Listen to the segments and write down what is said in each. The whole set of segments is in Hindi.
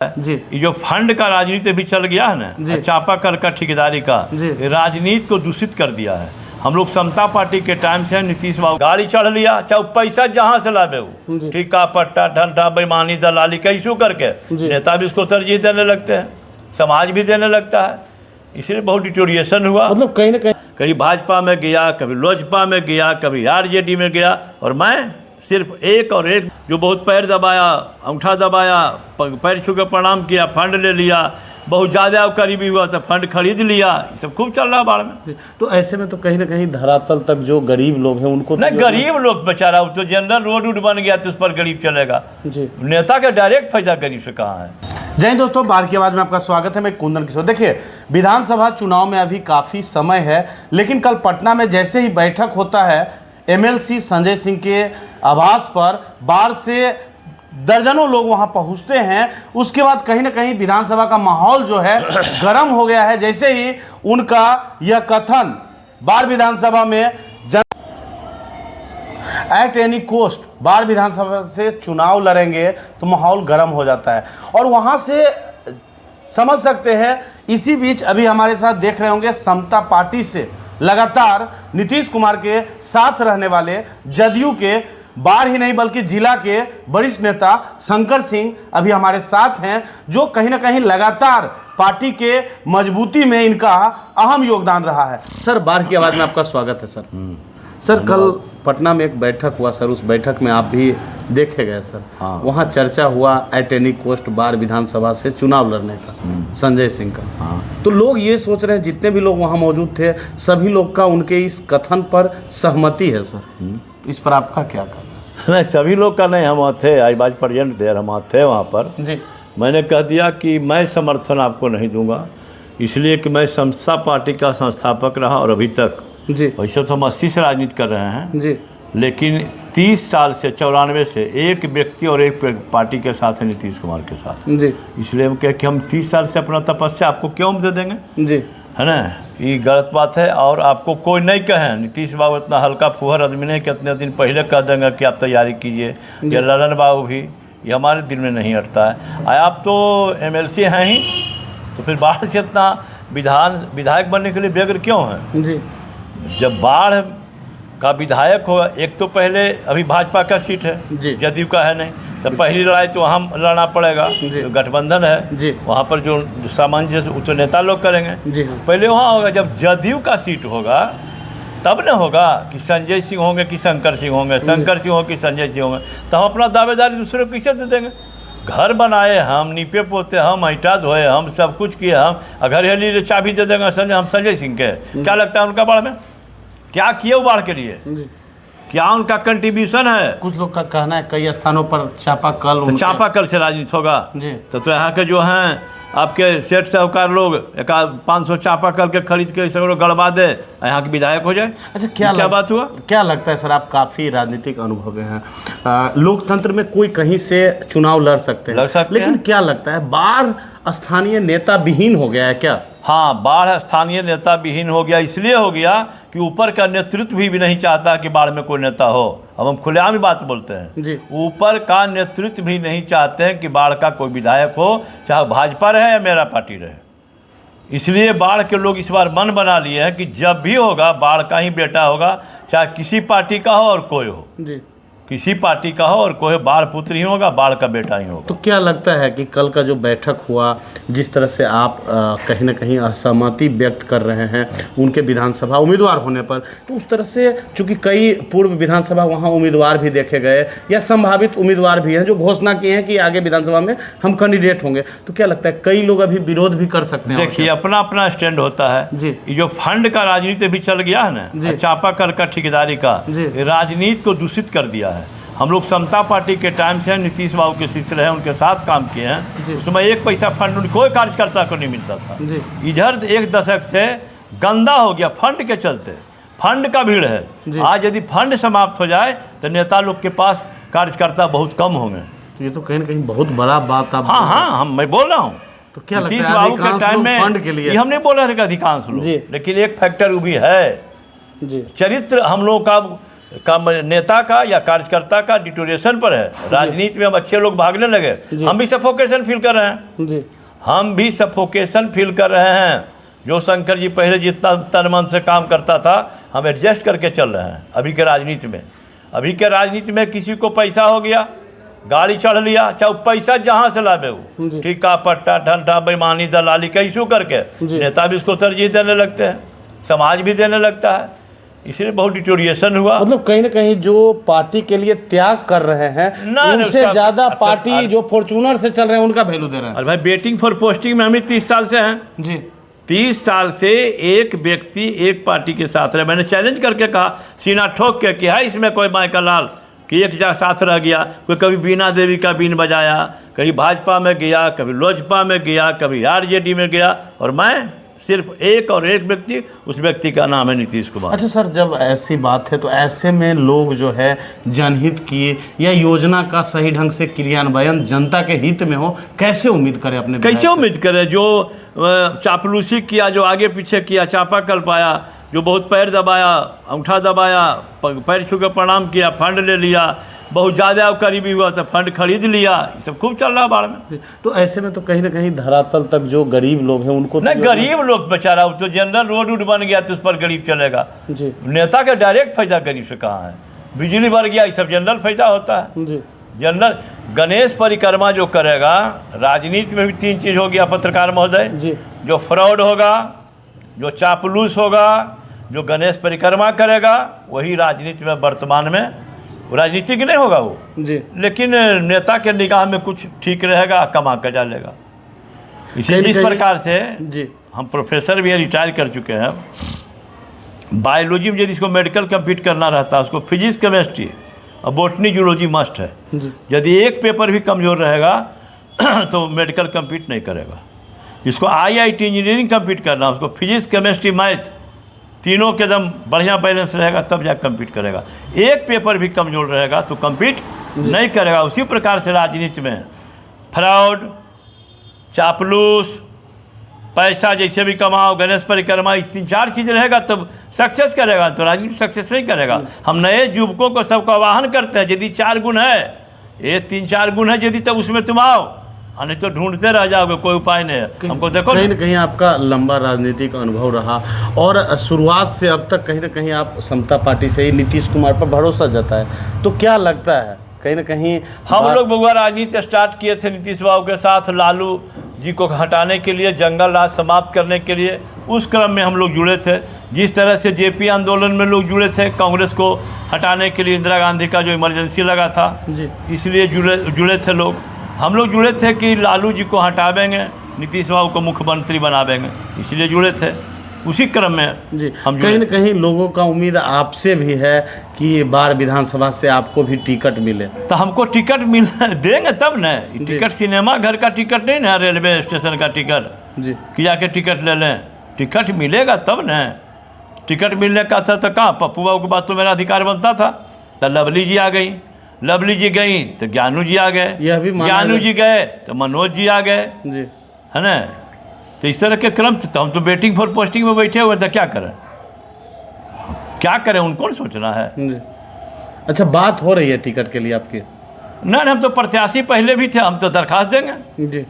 जी। ये जो फंड का राजनीति भी चल गया है ना, चापाकल का ठेकेदारी का राजनीति को दूषित कर दिया है। हम लोग समता पार्टी के टाइम से नीतीश बाबू गाड़ी चढ़ लिया, चाहे पैसा जहाँ से लावे वो ठेका पट्टा ठंडा बेईमानी दलाली का इशू करके नेता भी उसको तरजीह देने लगते हैं, समाज भी देने लगता है। इसलिए बहुत डिटोरिएशन हुआ। मतलब कहीं ना कहीं भाजपा में गया, कभी लोजपा में गया, कभी आरजेडी में गया, और मैं सिर्फ एक और एक जो बहुत पैर दबाया, अंगूठा दबाया, पैर छू के प्रणाम किया, फंड ले लिया, बहुत ज़्यादा करीबी हुआ तो फंड खरीद लिया, ये सब खूब चल रहा बाढ़ में। तो ऐसे में तो कहीं ना कहीं धरातल तक जो गरीब लोग हैं उनको नहीं, गरीब लोग बेचारा तो जनरल रोड बन गया तो उस पर गरीब चलेगा जी। नेता का डायरेक्ट फायदा गरीब से कहाँ है। जय हिंद दोस्तों, बाढ़ की आवाज़ में आपका स्वागत है। मैं कुंदन किशोर। देखिए, विधानसभा चुनाव में अभी काफ़ी समय है, लेकिन कल पटना में जैसे ही बैठक होता है एमएलसी संजय सिंह के आवास पर बाढ़ से दर्जनों लोग वहां पहुंचते हैं। उसके बाद कहीं ना कहीं विधानसभा का माहौल जो है गर्म हो गया है, जैसे ही उनका यह कथन बाढ़ विधानसभा में एट एनी कॉस्ट बाढ़ विधानसभा से चुनाव लड़ेंगे तो माहौल गर्म हो जाता है, और वहां से समझ सकते हैं। इसी बीच अभी हमारे साथ देख रहे होंगे समता पार्टी से लगातार नीतीश कुमार के साथ रहने वाले जदयू के बाढ़ ही नहीं बल्कि जिला के वरिष्ठ नेता शंकर सिंह अभी हमारे साथ हैं, जो कहीं ना कहीं लगातार पार्टी के मजबूती में इनका अहम योगदान रहा है। सर, बाढ़ की आवाज़ में आपका स्वागत है। सर, कल पटना में एक बैठक हुआ सर, उस बैठक में आप भी देखे गए सर। हाँ। वहाँ चर्चा हुआ एट एनी कॉस्ट बाढ़ विधानसभा से चुनाव लड़ने का संजय सिंह का। हाँ। तो लोग ये सोच रहे हैं, जितने भी लोग वहाँ मौजूद थे सभी लोग का उनके इस कथन पर सहमति है सर। इस पर आपका क्या कहना है? नहीं, सभी लोग का नहीं, हम वहाँ थे, आई बाज प्रेजेंट थे, हम वहाँ थे वहाँ पर जी। मैंने कह दिया कि मैं समर्थन आपको नहीं दूंगा, इसलिए कि मैं समता पार्टी का संस्थापक रहा और अभी तक जी। वैसे तो हम 80 से राजनीति कर रहे हैं जी। लेकिन 30 साल से 94 से एक व्यक्ति और एक पार्टी के साथ है, नीतीश कुमार के साथ जी। इसलिए हम कह कि हम 30 साल से अपना तपस्या आपको क्यों दे देंगे जी, है ना। ये गलत बात है, और आपको कोई नहीं कहे नीतीश बाबू इतना हल्का फुहर आदमी नहीं, कितने दिन पहले कह देंगे कि आप तैयारी कीजिए, या ललन बाबू भी, ये हमारे दिल में नहीं हटता है। आप तो एमएलसी हैं ही, तो फिर बाढ़ से इतना विधायक बनने के लिए व्यग्र क्यों हैं? जी। जब बाढ़ का विधायक होगा, एक तो पहले अभी भाजपा का सीट है, जदयू का है नहीं, तो पहली लड़ाई तो हम लड़ना पड़ेगा, तो गठबंधन है जी। वहाँ पर जो सामंजस्य तो नेता लोग करेंगे जी। पहले वहाँ होगा। जब जदयू का सीट होगा तब न होगा कि संजय सिंह होंगे कि शंकर सिंह होंगे, शंकर सिंह हो कि संजय सिंह होंगे, तो हम अपना दावेदारी दूसरे को कैसे दे देंगे? घर बनाए हम, नीपे पोते हम, ईंटा धोए हम, सब कुछ किए हम, घर हेली चाबी दे देंगे हम संजय सिंह के? क्या लगता है उनका बाढ़ में क्या किए वो बाढ़ के लिए? क्या उनका कंट्रीब्यूशन है? कुछ लोग का कहना है कई स्थानों पर चापाकल, तो चापाकल से राजनीति होगा जी। तो यहाँ के जो हैं आपके सेठ साहूकार लोग 500 चापाकल के खरीद के सगरों गड़बा दे, यहाँ के विधायक हो जाए। अच्छा, क्या बात हुआ? क्या लगता है सर, आप काफ़ी राजनीतिक अनुभवी हैं, लोकतंत्र में कोई कहीं से चुनाव लड़ सकते हैं, लेकिन क्या लगता है बाढ़ स्थानीय नेता विहीन हो गया है क्या? हाँ, बाढ़ स्थानीय नेता विहीन हो गया। इसलिए हो गया कि ऊपर का नेतृत्व भी नहीं चाहता कि बाढ़ में कोई नेता हो। अब हम खुलेआम ही बात बोलते हैं जी। ऊपर का नेतृत्व भी नहीं चाहते हैं कि बाढ़ का कोई विधायक हो, चाहे भाजपा रहे या मेरा पार्टी रहे। इसलिए बाढ़ के लोग इस बार मन बना लिए हैं कि जब भी होगा बाढ़ का ही बेटा होगा, चाहे किसी पार्टी का हो और कोई हो जी। किसी पार्टी का हो और कोई बाढ़ पुत्र ही होगा, बाढ़ का बेटा ही होगा। तो क्या लगता है कि कल का जो बैठक हुआ, जिस तरह से आप कहीं ना कहीं असहमति व्यक्त कर रहे हैं उनके विधानसभा उम्मीदवार होने पर, तो उस तरह से चूंकि कई पूर्व विधानसभा वहाँ उम्मीदवार भी देखे गए या संभावित उम्मीदवार भी हैं जो घोषणा किए हैं कि आगे विधानसभा में हम कैंडिडेट होंगे, तो क्या लगता है कई लोग अभी विरोध भी कर सकते हैं? देखिए, अपना अपना स्टैंड होता है जी। ये जो फंड का राजनीति भी चल गया है ना, चापाकल का ठेकेदारी का राजनीति को दूषित कर दिया है। हम लोग समता पार्टी के टाइम से नीतीश बाबू के शिष्य रहे, उनके साथ काम किए हैं। उसमें एक पैसा फंड कोई कार्यकर्ता को नहीं मिलता था। इधर एक दशक से गंदा हो गया फंड के चलते, फंड का भीड़ है। आज यदि फंड समाप्त हो जाए तो नेता लोग के पास कार्यकर्ता बहुत कम होंगे। तो ये तो कहीं ना कहीं बहुत बड़ा बात आप हाँ, मैं बोल रहा हूँ। तो क्या नीतीश बाबू के टाइम में फंड के लिए हम नहीं बोल रहे थे कि अधिकांश लोग, लेकिन एक फैक्टर वो भी है, चरित्र हम लोग का नेता का या कार्यकर्ता का डिटोरेशन पर है। राजनीति में अब अच्छे लोग भागने लगे, हम भी सफोकेशन फील कर रहे हैं जी। हम भी सफोकेशन फील कर रहे हैं। जो शंकर जी पहले जितना तन मन से काम करता था, हम एडजस्ट करके चल रहे हैं। अभी के राजनीति में किसी को पैसा हो गया, गाड़ी चढ़ लिया, चाहे पैसा जहाँ से लावे वो, ठीका पट्टा ठंडा बेईमानी दलाली का इशू करके नेता भी उसको तरजीह देने लगते हैं, समाज भी देने लगता है। इसलिए बहुत डिटोरिएशन हुआ। मतलब कहीं ना कहीं जो पार्टी के लिए त्याग कर रहे हैं उनसे ज्यादा पार्टी जो फॉर्च्यूनर से चल रहे हैं उनका वैल्यू दे रहे हैं। अरे भाई, वेटिंग फॉर पोस्टिंग में हम ही 30 साल से हैं जी। 30 साल से एक व्यक्ति एक पार्टी के साथ रहे। मैंने चैलेंज करके कहा, सीना ठोक के कि है इसमें कोई माइकल लाल कि एक जगह साथ रह गया। कोई कभी बीना देवी का बीन बजाया, कभी भाजपा में गया, कभी लोजपा में गया, कभी आरजेडी में गया, और मैं सिर्फ एक और एक व्यक्ति, उस व्यक्ति का नाम है नीतीश कुमार। अच्छा सर, जब ऐसी बात है तो ऐसे में लोग जो है जनहित की या योजना का सही ढंग से क्रियान्वयन जनता के हित में हो, कैसे उम्मीद करें अपने? कैसे उम्मीद करें? जो चापलूसी किया, जो आगे पीछे किया, चापाकल पाया, जो बहुत पैर दबाया, अंगूठा दबाया, पैर छू के प्रणाम किया, फंड ले लिया, बहुत ज़्यादा करीबी हुआ तो फंड खरीद लिया, ये सब खूब चल रहा है बाढ़ में। तो ऐसे में तो कहीं ना कहीं धरातल तक जो गरीब लोग हैं उनको नहीं, गरीब लोग बेचारा, तो जनरल रोड बन गया तो उस पर गरीब चलेगा जी। नेता का डायरेक्ट फायदा गरीब से कहाँ है? बिजली बढ़ गया, ये सब जनरल फायदा होता है जी। जनरल गणेश परिक्रमा जो करेगा, राजनीति में भी 3 चीज़ हो गया पत्रकार महोदय जी। जो फ्रॉड होगा, जो चापलूस होगा, जो गणेश परिक्रमा करेगा, वही राजनीति में वर्तमान में राजनीतिक नहीं होगा वो जी। लेकिन नेता के निगाह में कुछ ठीक रहेगा, कमा कर डालेगा। इसी जिस प्रकार से जी, हम प्रोफेसर भी रिटायर कर चुके हैं, बायोलॉजी में यदि इसको मेडिकल कम्पीट करना रहता है, उसको फिजिक्स केमिस्ट्री और बोटनी जूलॉजी मस्ट है। यदि एक पेपर भी कमज़ोर रहेगा तो मेडिकल कम्पीट नहीं करेगा। इसको IIT इंजीनियरिंग कम्पीट करना, उसको फिजिक्स केमिस्ट्री मैथ तीनों के एकदम बढ़िया बैलेंस रहेगा, तब जाकर कम्पीट करेगा। एक पेपर भी कमज़ोर रहेगा तो कम्पीट नहीं करेगा। उसी प्रकार से राजनीति में फ्रॉड, चापलूस, पैसा जैसे भी कमाओ, गणेश परिक्रमा, 3-4 चीज़ रहेगा तब सक्सेस करेगा, तो राजनीति सक्सेस नहीं करेगा। हम नए युवकों को सबका आह्वान करते हैं, यदि 4 गुण है, ये 3-4 गुण है यदि, तब उसमें तुम आओ, नहीं तो ढूंढते रह जाओगे, कोई उपाय नहीं है। हमको देखो, कहीं ना कहीं आपका लंबा राजनीतिक अनुभव रहा और शुरुआत से अब तक कहीं ना कहीं आप समता पार्टी से ही नीतीश कुमार पर भरोसा जता है, तो क्या लगता है कहीं ना कहीं हम लोग बउआ राजनीति स्टार्ट किए थे नीतीश बाबू के साथ, लालू जी को हटाने के लिए, जंगल राज समाप्त करने के लिए, उस क्रम में हम लोग जुड़े थे। जिस तरह से JP आंदोलन में लोग जुड़े थे, कांग्रेस को हटाने के लिए इंदिरा गांधी का जो इमरजेंसी लगा था जी, इसलिए जुड़े थे लोग। हम लोग जुड़े थे कि लालू जी को हटावेंगे, नीतीश बाबू को मुख्यमंत्री बनावेंगे, इसलिए जुड़े थे। उसी क्रम में जी हम कहीं न कहीं लोगों का उम्मीद आपसे भी है कि बार विधानसभा से आपको भी टिकट मिले। तो हमको टिकट मिल देंगे तब न। टिकट सिनेमा घर का टिकट नहीं ना, रेलवे स्टेशन का टिकट जी कि जाके टिकट ले लें, टिकट मिलेगा तब न। टिकट मिलने का था तो कहाँ, पप्पू बाबू के बाद तो मेरा अधिकार बनता था। तो लवली जी आ गई, लवली जी गई तो ज्ञानू जी आ गए, यह भी ज्ञानू जी गए तो मनोज जी आ गए, जी, है ना। तो इस तरह के क्रम तो हम तो वेटिंग फॉर पोस्टिंग में बैठे हुए थे, क्या करें उनको सोचना है जी। अच्छा, बात हो रही है टिकट के लिए आपकी? ना, हम तो प्रत्याशी पहले भी थे, हम तो दरखास्त देंगे जी,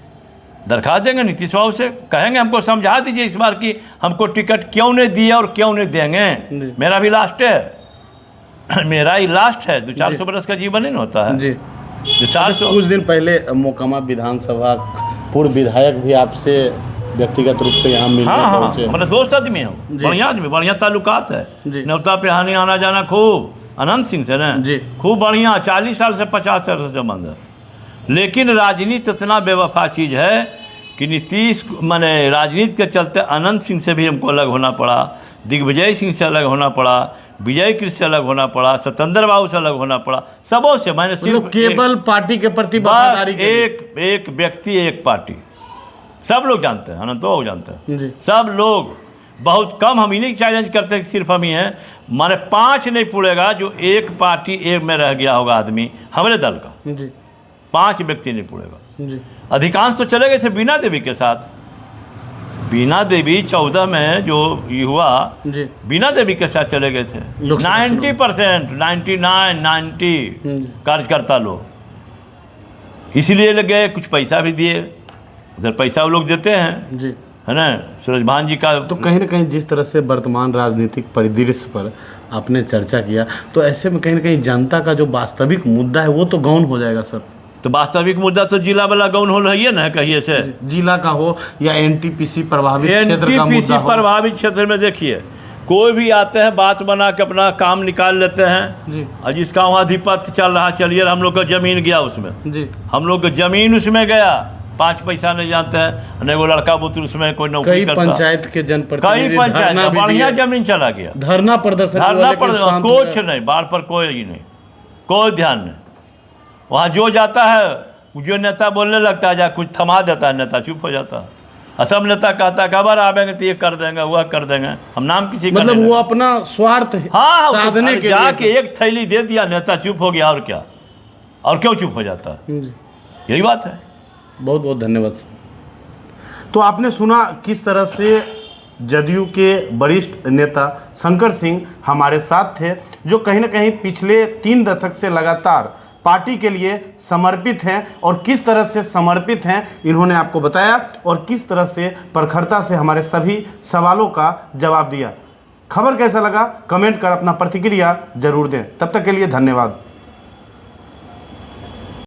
दरखास्त देंगे नीतीश बाबू से, कहेंगे हमको समझा दीजिए इस बार की हमको टिकट क्यों नहीं दिया और क्यों नहीं देंगे। मेरा भी लास्ट है, मेरा ही लास्ट है। 200-400 बरस का जीवन ही नहीं होता है जी। 200-400। कुछ दिन पहले मोकामा विधानसभा पूर्व विधायक भी आपसे व्यक्तिगत रूप से यहाँ मिलने पहुंचे। मतलब दोस्त आदमी हो, बढ़िया आदमी, बढ़िया ताल्लुकात है। न्योता पे हानि आना जाना खूब, अनंत सिंह से ना जी, खूब बढ़िया, 40 साल से 50 साल से संबंध है। लेकिन राजनीति इतना बेवफा चीज़ है कि नीतीश माने राजनीति के चलते अनंत सिंह से भी हमको अलग होना पड़ा, दिग्विजय सिंह से अलग होना पड़ा, विजय कृष्ण से अलग होना पड़ा, सत्येंद्र बाबू से अलग होना पड़ा, सबों से। मैंने सिर्फ केवल पार्टी के प्रति बस एक व्यक्ति एक पार्टी, सब लोग जानते हैं, अनंत बाबू जानते हैं, सब लोग। बहुत कम हम ही नहीं चैलेंज करते कि सिर्फ हम ही हैं, माने 5 नहीं पूरेगा जो एक पार्टी एक में रह गया होगा आदमी हमारे दल का, 5 व्यक्ति नहीं पूरेगा। अधिकांश तो चले गए थे बीना देवी के साथ, बीना देवी 14 में जो ये हुआ, जी बीना देवी के साथ चले गए थे। 90%, 99, 90 कार्यकर्ता लोग, इसलिए लग गए। कुछ पैसा भी दिए, उधर पैसा वो लोग देते हैं, जी, है ना। सूरज भान जी का तो कहीं ना कहीं जिस तरह से वर्तमान राजनीतिक परिदृश्य पर आपने चर्चा किया, तो ऐसे में कहीं ना कहीं जनता का जो वास्तविक मुद्दा है वो तो गौन हो जाएगा सर। तो वास्तविक मुद्दा तो जिला वाला गौन हो रही है ना, कहिए से जिला का हो या एनटीपीसी प्रभावित क्षेत्र का मुद्दा एनटीपीसी हो। प्रभावित क्षेत्र में देखिए, कोई भी आते हैं बात बना के अपना काम निकाल लेते हैं जी और जिसका वहाँ अधिपत्य चल रहा, चलिए हम लोग का जमीन गया उसमें, जी, हम लोग का जमीन उसमें गया, 5 पैसा नहीं जानते हैं, नहीं वो लड़का बुतरू उसमें कोई नौकरी कई करता, पंचायत के कई जनप्रतिनिधि पंचायत धरना भी बढ़िया दिए, जमीन चला गया, धरना प्रदर्शन हुआ, धरना लेकिन पर शांत हो कुछ गया। नहीं, बाढ़ पर कोई ही नहीं, कोई ध्यान नहीं। वहाँ जो जाता है, जो नेता बोलने लगता है, जा कुछ थमा देता है, नेता चुप हो जाता है। और सब नेता कहता है खबर आवेंगे तो ये कर देंगे, वह कर देंगे, हम नाम किसी का मतलब नहीं वो लेते। अपना स्वार्थ हाँ, साधने के जाके लिए एक थैली दे दिया, नेता चुप हो गया, और क्या, और क्यों चुप हो जाता है, जी। यही बात है। बहुत बहुत धन्यवाद सर। तो आपने सुना किस तरह से जदयू के वरिष्ठ नेता शंकर सिंह हमारे साथ थे, जो कहीं ना कहीं पिछले 3 दशक से लगातार पार्टी के लिए समर्पित हैं, और किस तरह से समर्पित हैं इन्होंने आपको बताया, और किस तरह से प्रखरता से हमारे सभी सवालों का जवाब दिया। खबर कैसा लगा कमेंट कर अपना प्रतिक्रिया जरूर दें। तब तक के लिए धन्यवाद।